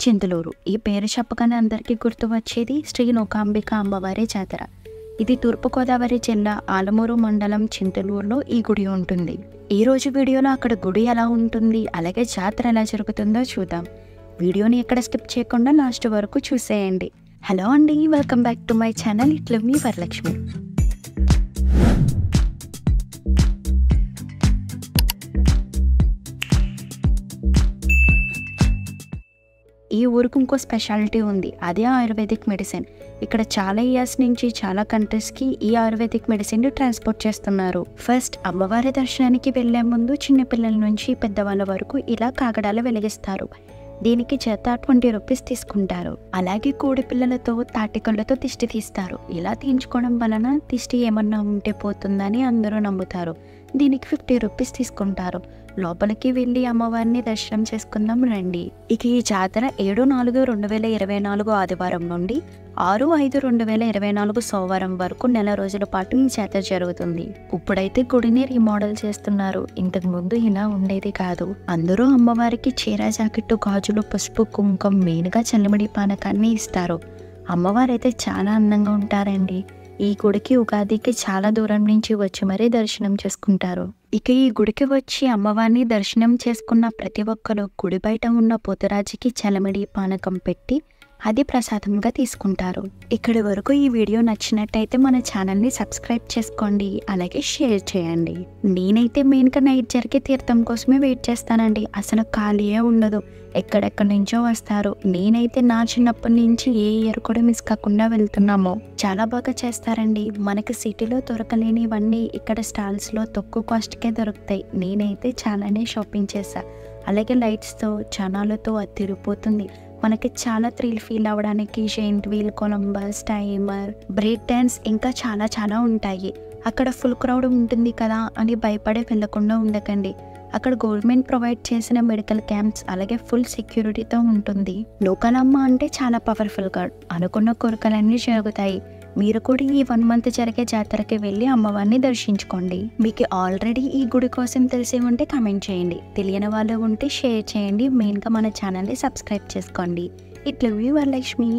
చింతలూరు. ఈ పేరు చెప్పగానే అందరికీ గుర్తు వచ్చేది శ్రీ నూకాంబిక అమ్మవారి జాతర. ఇది తూర్పుగోదావరి జిల్లా ఆలమూరు మండలం చింతలూరులో ఈ గుడి ఉంటుంది. ఈ రోజు వీడియోలో అక్కడ గుడి ఎలా ఉంటుంది, అలాగే జాతర ఎలా జరుగుతుందో చూద్దాం. వీడియోని ఎక్కడ స్కిప్ చేయకుండా లాస్ట్ వరకు చూసేయండి. హలో అండి, welcome back to my channel. ఇట్లా మీ వరలక్ష్మి. ఈ ఊరికి ఇంకో స్పెషాలిటీ ఉంది, అదే ఆయుర్వేదిక్ మెడిసిన్. ఇక్కడ చాలా ఇయర్స్ నుంచి చాలా కంట్రీస్కి ఈ ఆయుర్వేదిక్ మెడిసిన్ ట్రాన్స్పోర్ట్ చేస్తున్నారు. ఫస్ట్ అమ్మవారి దర్శనానికి వెళ్లే ముందు చిన్నపిల్లల నుంచి పెద్దవాళ్ళ వరకు ఇలా కాగడాలు వెలిగిస్తారు. దీనికి చేత 20 రూపీస్ తీసుకుంటారు. అలాగే కోడి పిల్లలతో తాటికళ్ళతో దిష్టి తీస్తారు. ఇలా తీయించుకోవడం వలన దిష్టి ఏమన్నా ఉంటే పోతుందని అందరూ నమ్ముతారు. దీనికి 50 రూపీస్ తీసుకుంటారు. లోపలికి వెళ్ళి అమ్మవారిని దర్శనం చేసుకుందాం రండి. ఇక ఈ జాతర 7/4/2024 ఆదివారం నుండి 6/5/2024 సోమవారం వరకు నెల రోజుల పాటు ఈ జాతర జరుగుతుంది. ఇప్పుడైతే గుడిని రీమోడల్ చేస్తున్నారు. ఇంతకు ముందు ఇలా ఉండేది కాదు. అందరూ అమ్మవారికి చీర, జాకెట్టు, గాజులు, పసుపు, కుంకుమ, మెయిన్గా చల్లమిడి పానకాన్ని ఇస్తారు. అమ్మవారు అయితే చాలా అందంగా ఉంటారండి. ఈ గుడికి ఉగాదికి చాలా దూరం నుంచి వచ్చి మరీ దర్శనం చేసుకుంటారు. ఇక ఈ గుడికి వచ్చి అమ్మవారిని దర్శనం చేసుకున్న ప్రతి ఒక్కరు గుడి బయట ఉన్న పోతురాజుకి చలమిడి పానకం పెట్టి అది ప్రసాదంగా తీసుకుంటారు. ఇక్కడి వరకు ఈ వీడియో నచ్చినట్టయితే మన ఛానల్ని సబ్స్క్రైబ్ చేసుకోండి, అలాగే షేర్ చేయండి. నేనైతే మెయిన్గా నైట్ జరిగే తీర్థం కోసమే వెయిట్ చేస్తానండి. అసలు ఖాళీయే ఉండదు, ఎక్కడెక్కడి నుంచో వస్తారు. నేనైతే నా చిన్నప్పటి నుంచి ఏ ఇయర్ కూడా మిస్ కాకుండా వెళ్తున్నాము. చాలా బాగా చేస్తారండి. మనకి సిటీలో దొరకలేనివన్నీ ఇక్కడ స్టాల్స్లో తక్కువ కాస్ట్కే దొరుకుతాయి. నేనైతే చాలానే షాపింగ్ చేశా. అలాగే లైట్స్తో జనాలతో అది తిరిగిపోతుంది. మనకి చాలా థ్రిల్ ఫీల్ అవ్వడానికి giant wheel, Columbus, timer, break dance ఇంకా చాలా ఉంటాయి. అక్కడ ఫుల్ క్రౌడ్ ఉంటుంది కదా అని భయపడే వెళ్లకుండా ఉండకండి. అక్కడ గవర్నమెంట్ ప్రొవైడ్ చేసిన మెడికల్ క్యాంప్స్ అలాగే ఫుల్ సెక్యూరిటీతో ఉంటుంది. లోకలమ్మ అంటే చాలా పవర్ఫుల్ గాడ్. అనుకున్న కోరికలన్నీ జరుగుతాయి. మీరు కూడా ఈ 1 మంత్ జరిగే జాతరకి వెళ్ళి అమ్మవారిని దర్శించుకోండి. మీకు ఆల్రెడీ ఈ గుడి కోసం తెలిసి ఉంటే కామెంట్ చేయండి. తెలియని వాళ్ళు ఉంటే షేర్ చేయండి. మెయిన్గా మన ఛానల్ని సబ్స్క్రైబ్ చేసుకోండి. ఇట్లా మీ వరలక్ష్మి.